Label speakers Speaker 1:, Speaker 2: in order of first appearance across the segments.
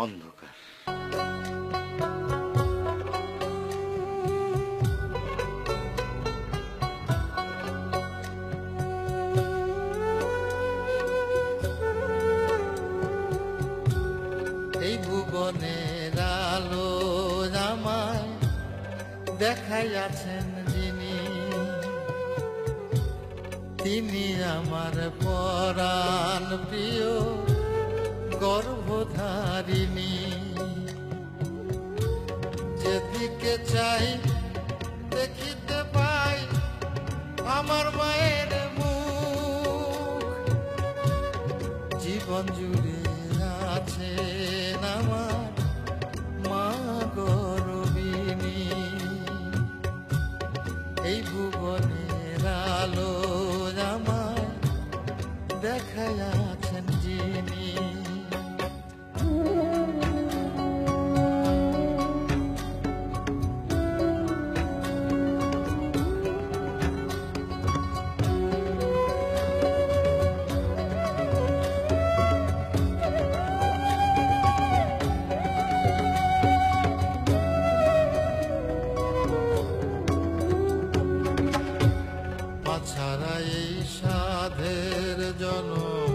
Speaker 1: অন্ধকার। এই ভুবনের আলো আমায় দেখাইয়াছেন যিনি, তিনি আমার পরাণ প্রিয় গর্ভধারিণী। যেদিকে চাই দেখিতে পাই আমার মায়ের মুখ, জীবন জুড়ে আছেন আমার মা গর্বিণী। এই ভুবনের আলো আমায় দেখাইয়াছেন যিনি। ছাড়া এই সাধের জনম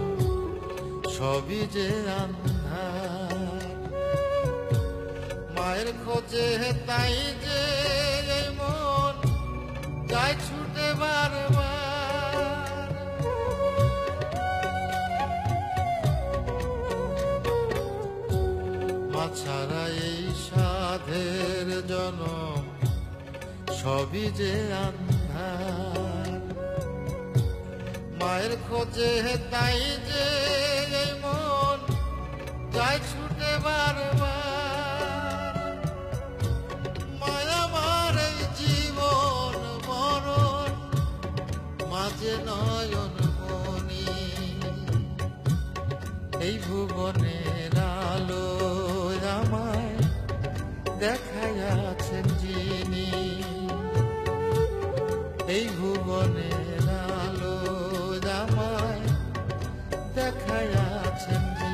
Speaker 1: সবই যে আন্ধার, মায়ের খোঁজে তাই যে এই মন যায় ছুটে বারবার। মা ছাড়া এই সাধের জনম সবই যে আন্ধার, মায়ের খোঁজে তাই যে এই মন যায় ছুটে বারবার। মায়া আমার এই জীবন মরণ মাঝে নয়ন মনি, এই ভুবনের আলো আমায় দেখাইয়াছেন যিনি। এই ভুবনের আলো আমায় দেখাইয়াছেন যিনি।